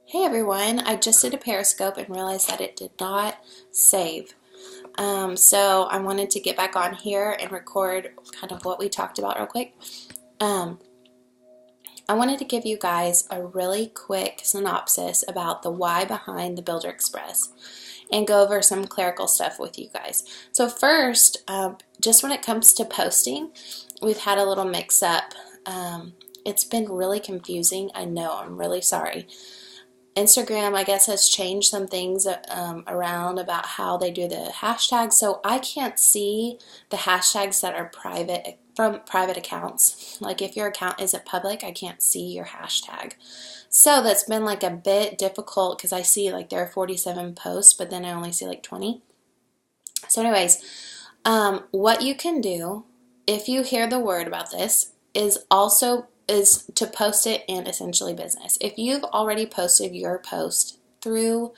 Hey everyone, I just did a Periscope and realized that it did not save. So I wanted to get back on here and record kind of what we talked about real quick. Um, I wanted to give you guys a really quick synopsis about the why behind the Builder Express and go over some clerical stuff with you guys. So first, just when it comes to posting, we've had a little mix-up. It's been really confusing. I know, I'm really sorry. Instagram, I guess, has changed some things around about how they do the hashtags, so I can't see the hashtags that are private from private accounts. Like if your account isn't public, I can't see your hashtag. So that's been like a bit difficult because I see like there are 47 posts, but then I only see like 20. So anyways, what you can do if you hear the word about this is to post it in Essentially Business. If you've already posted your post through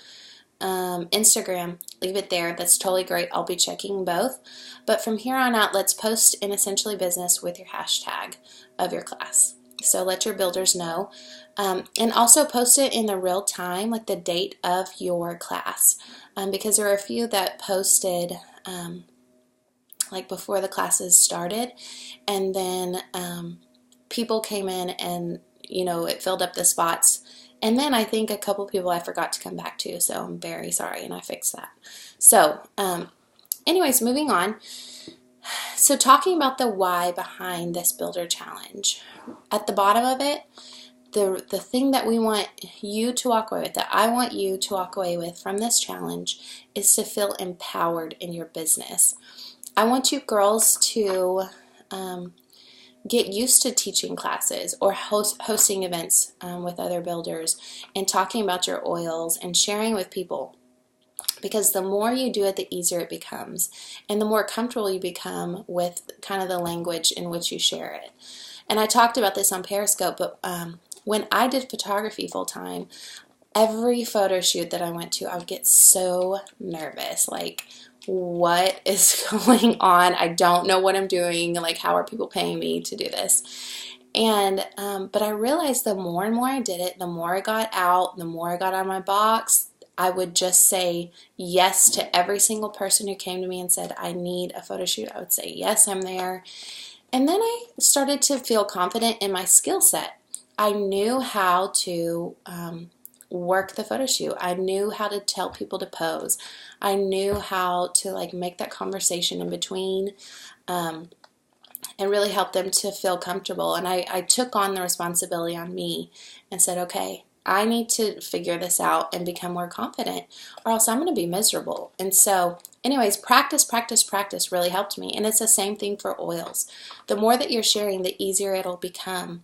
Instagram, leave it there. That's totally great. I'll be checking both. But from here on out, let's post in Essentially Business with your hashtag of your class. So let your builders know. And also post it in the real time, like the date of your class. Because there are a few that posted like before the classes started, and then people came in and it filled up the spots, and then I think a couple people I forgot to come back to, so I'm very sorry, and I fixed that. So anyways, moving on. So talking about the why behind this builder challenge, at the bottom of it, the thing that we want you to walk away with, that I want you to walk away with from this challenge, is to feel empowered in your business. I want you girls to get used to teaching classes or hosting events with other builders and talking about your oils and sharing with people, because the more you do it, the easier it becomes, and the more comfortable you become with kind of the language in which you share it. And I talked about this on Periscope, but when I did photography full-time, every photo shoot that I went to, I would get so nervous, like, what is going on? I don't know what I'm doing. Like, how are people paying me to do this? And but I realized the more and more I did it, the more I got out, the more I got out of my box. I would just say yes to every single person who came to me and said, I need a photo shoot. I would say, yes, I'm there. And then I started to feel confident in my skill set. I knew how to work the photo shoot. I knew how to tell people to pose. I knew how to like make that conversation in between and really help them to feel comfortable. And I took on the responsibility on me and said, okay, I need to figure this out and become more confident, or else I'm going to be miserable. And so anyways, practice really helped me. And it's the same thing for oils. The more that you're sharing, the easier it'll become.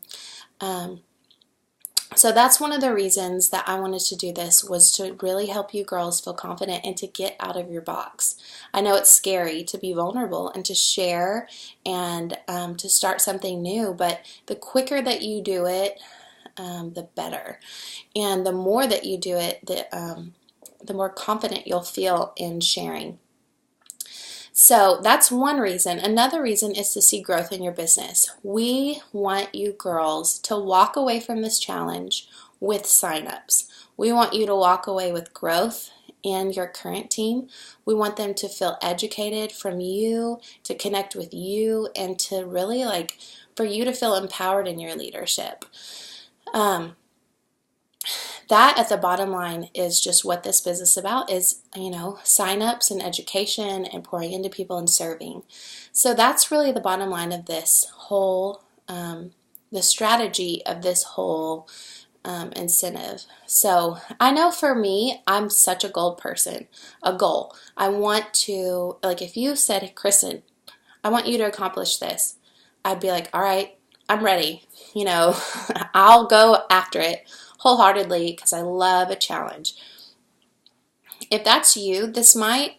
So that's one of the reasons that I wanted to do this, was to really help you girls feel confident and to get out of your box. I know it's scary to be vulnerable and to share and to start something new, but the quicker that you do it, the better. And the more that you do it, the more confident you'll feel in sharing. So that's one reason. Another reason is to see growth in your business. We want you girls to walk away from this challenge with signups. We want you to walk away with growth in your current team. We want them to feel educated from you, to connect with you, and to really for you to feel empowered in your leadership. That at the bottom line is just what this business is about, is, sign-ups and education and pouring into people and serving. So that's really the bottom line of this whole, the strategy of this whole incentive. So I know for me, I'm such a goal person, a goal. I want to, if you said, Kristen, I want you to accomplish this, I'd be like, all right, I'm ready. I'll go after it wholeheartedly because I love a challenge. If that's you, this might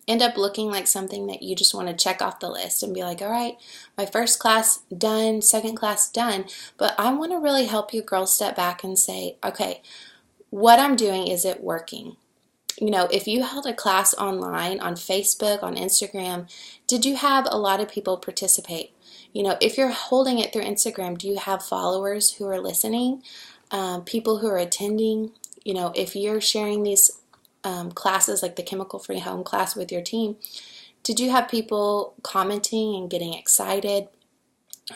end up looking like something that you just want to check off the list and be like, all right, my first class done, second class done. But I want to really help you girls step back and say, okay, what I'm doing, is it working? If you held a class online, on Facebook, on Instagram, did you have a lot of people participate? If you're holding it through Instagram, do you have followers who are listening? people who are attending, if you're sharing these classes like the chemical-free home class with your team, did you have people commenting and getting excited?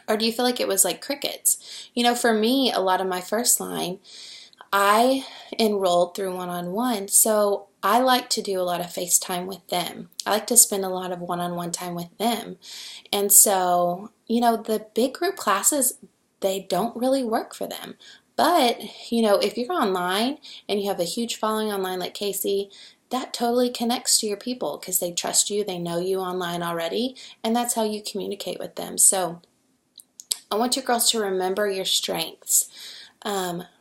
Or do you feel like it was like crickets? For me, a lot of my first line, I enrolled through one-on-one, so I like to do a lot of FaceTime with them. I like to spend a lot of one-on-one time with them. And so, the big group classes, they don't really work for them. But, if you're online and you have a huge following online like Casey, that totally connects to your people because they trust you, they know you online already, and that's how you communicate with them. So I want you girls to remember your strengths.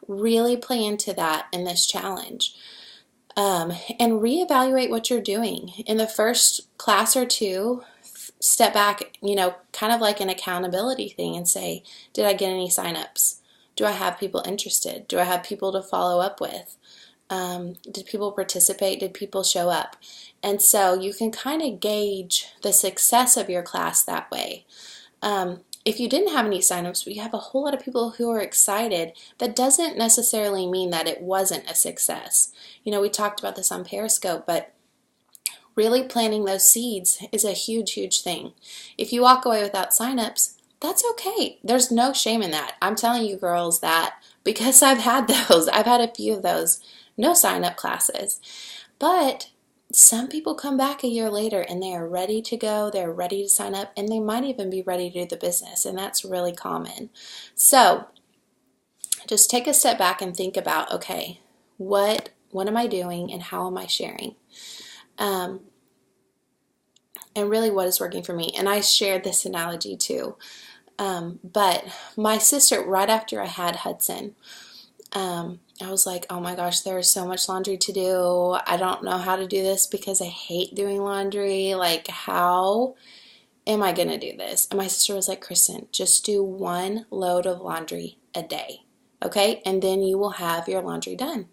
Really play into that in this challenge. And reevaluate what you're doing. In the first class or two, step back, kind of like an accountability thing and say, did I get any signups? Do I have people interested? Do I have people to follow up with? Did people participate? Did people show up? And so you can kind of gauge the success of your class that way. If you didn't have any signups, but you have a whole lot of people who are excited, that doesn't necessarily mean that it wasn't a success. We talked about this on Periscope, but really planting those seeds is a huge, huge thing. If you walk away without signups, that's okay. There's no shame in that. I'm telling you girls that because I've had those. I've had a few of those no sign-up classes. But some people come back a year later and they are ready to go, they're ready to sign up, and they might even be ready to do the business, and that's really common. So just take a step back and think about, okay, what am I doing and how am I sharing? And really what is working for me. And I shared this analogy too. But my sister, right after I had Hudson, I was like, oh my gosh, there is so much laundry to do. I don't know how to do this because I hate doing laundry. Like, how am I going to do this? And my sister was like, Kristen, just do 1 load of laundry a day, okay? And then you will have your laundry done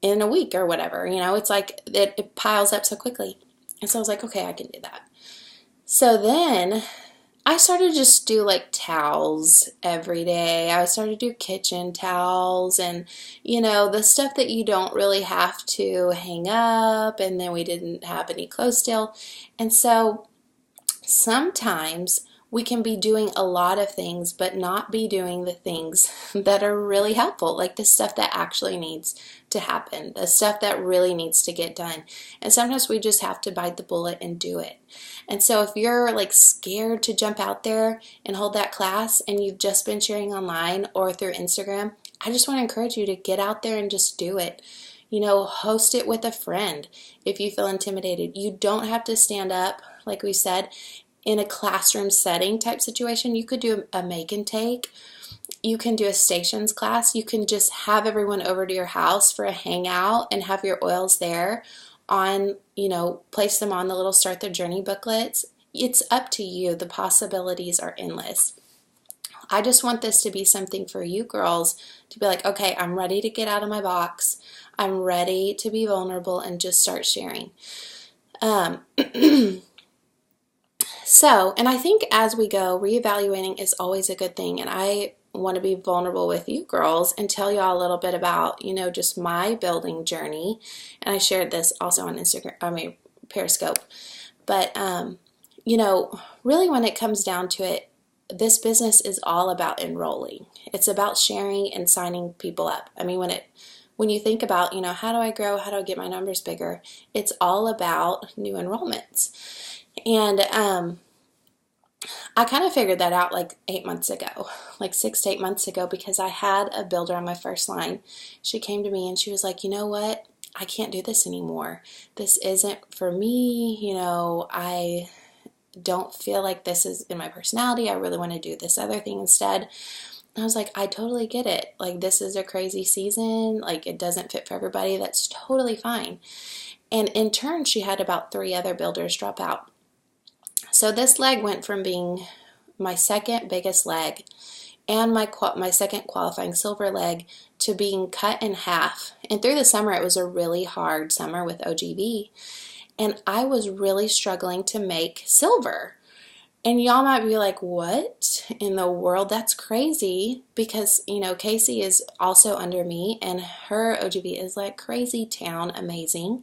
in a week or whatever. It's like it piles up so quickly. And so I was like, okay, I can do that. So then I started to just do like towels every day. I started to do kitchen towels and, the stuff that you don't really have to hang up. And then we didn't have any clothes still. And so sometimes we can be doing a lot of things, but not be doing the things that are really helpful, like the stuff that actually needs to happen, the stuff that really needs to get done. And sometimes we just have to bite the bullet and do it. And so if you're like scared to jump out there and hold that class and you've just been sharing online or through Instagram, I just want to encourage you to get out there and just do it. Host it with a friend if you feel intimidated. You don't have to stand up, like we said, in a classroom setting type situation. You could do a make and take. You can do a stations class. You can just have everyone over to your house for a hangout and have your oils there on, place them on the little Start Their Journey booklets. It's up to you. The possibilities are endless. I just want this to be something for you girls to be like, okay, I'm ready to get out of my box. I'm ready to be vulnerable and just start sharing. So, and I think as we go, reevaluating is always a good thing. And I want to be vulnerable with you girls and tell y'all a little bit about, just my building journey. And I shared this also on Periscope. But, really when it comes down to it, this business is all about enrolling. It's about sharing and signing people up. When you think about, how do I grow? How do I get my numbers bigger? It's all about new enrollments. And I kind of figured that out like 8 months ago, like 6 to 8 months ago, because I had a builder on my first line. She came to me and she was like, you know what? I can't do this anymore. This isn't for me. I don't feel like this is in my personality. I really want to do this other thing instead. And I was like, I totally get it. Like, this is a crazy season. Like, it doesn't fit for everybody. That's totally fine. And in turn, she had about 3 other builders drop out. So this leg went from being my second biggest leg and my second qualifying silver leg to being cut in half. And through the summer, it was a really hard summer with OGV. And I was really struggling to make silver. And y'all might be like, what in the world? That's crazy, because, Casey is also under me, and her OGV is like crazy town amazing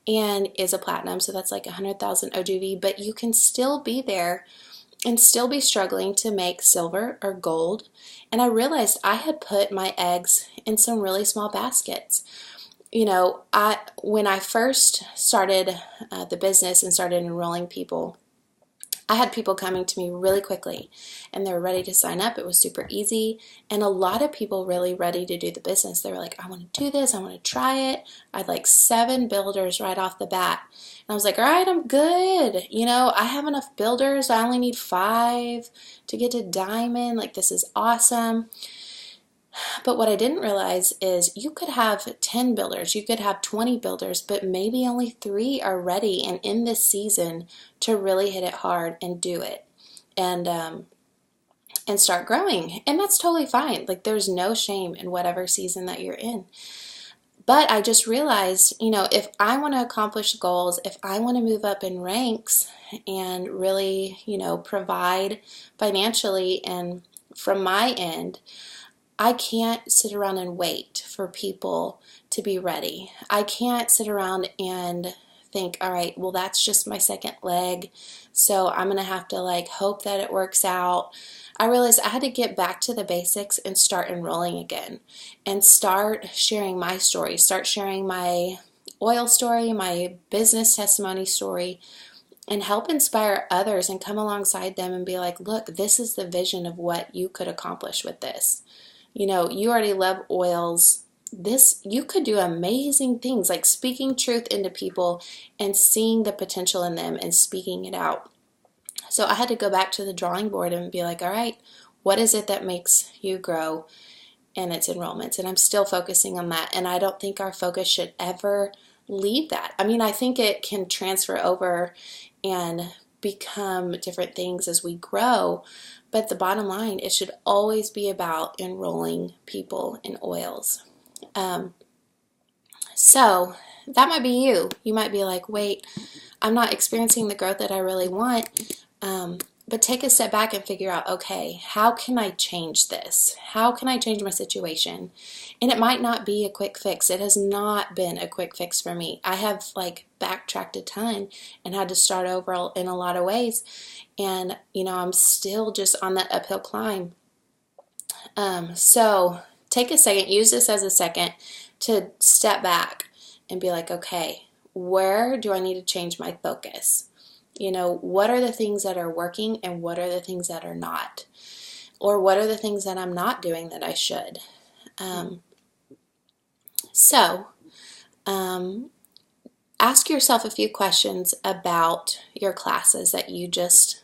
and is a platinum, so that's like 100,000 OGV, but you can still be there and still be struggling to make silver or gold. And I realized I had put my eggs in some really small baskets. When I first started the business and started enrolling people, I had people coming to me really quickly, and they were ready to sign up. It was super easy, and a lot of people really ready to do the business. They were like, I want to do this, I want to try it. I had like 7 builders right off the bat, and I was like, all right, I'm good. I have enough builders. I only need 5 to get to diamond. Like, this is awesome. But what I didn't realize is you could have 10 builders, you could have 20 builders, but maybe only 3 are ready and in this season to really hit it hard and do it and start growing. And that's totally fine. Like, there's no shame in whatever season that you're in. But I just realized, if I want to accomplish goals, if I want to move up in ranks and really, provide financially and from my end, I can't sit around and wait for people to be ready. I can't sit around and think, all right, well, that's just my second leg, so I'm going to have to hope that it works out. I realized I had to get back to the basics and start enrolling again and start sharing my story, start sharing my oil story, my business testimony story, and help inspire others and come alongside them and be like, look, this is the vision of what you could accomplish with this. You already love oils. You could do amazing things, like speaking truth into people and seeing the potential in them and speaking it out. So I had to go back to the drawing board and be like, all right, what is it that makes you grow? And it's enrollments. And I'm still focusing on that. And I don't think our focus should ever leave that. I mean, I think it can transfer over and become different things as we grow. But the bottom line, it should always be about enrolling people in oils. So that might be you. You might be like, wait, I'm not experiencing the growth that I really want. But take a step back and figure out, okay, how can I change this? How can I change my situation? And it might not be a quick fix. It has not been a quick fix for me. I have backtracked a ton and had to start over in a lot of ways. And, I'm still just on that uphill climb. So take a second, use this as a second to step back and be like, okay, where do I need to change my focus? What are the things that are working and what are the things that are not? Or what are the things that I'm not doing that I should? Ask yourself a few questions about your classes that you just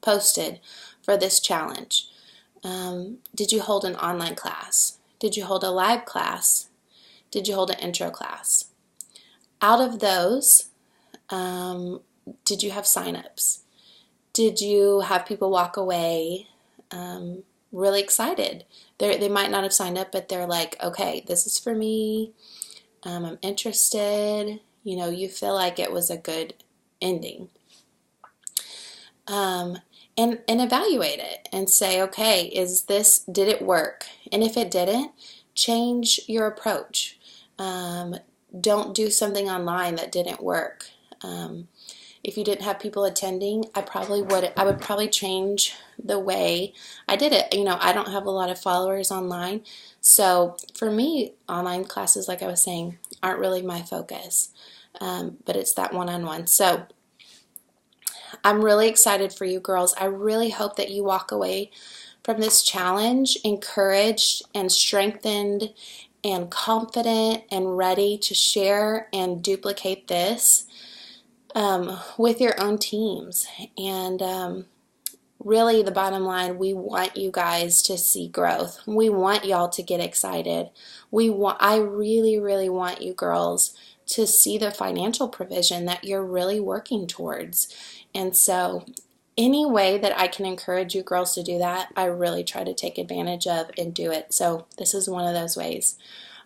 posted for this challenge. Did you hold an online class? Did you hold a live class? Did you hold an intro class? Out of those, did you have signups? Did you have people walk away really excited? They might not have signed up, but they're like, okay, this is for me. I'm interested. You feel like it was a good ending. And evaluate it and say, okay, did it work? And if it didn't, change your approach. Don't do something online that didn't work. If you didn't have people attending, I would probably change the way I did it. I don't have a lot of followers online. So for me, online classes, like I was saying, aren't really my focus. But it's that one-on-one. So I'm really excited for you girls. I really hope that you walk away from this challenge encouraged and strengthened and confident and ready to share and duplicate this with your own teams. And really, the bottom line, we want you guys to see growth. We want y'all to get excited. I really, really want you girls to see the financial provision that you're really working towards. And so any way that I can encourage you girls to do that, I really try to take advantage of and do it. So this is one of those ways.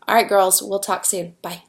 All right, girls, we'll talk soon. Bye.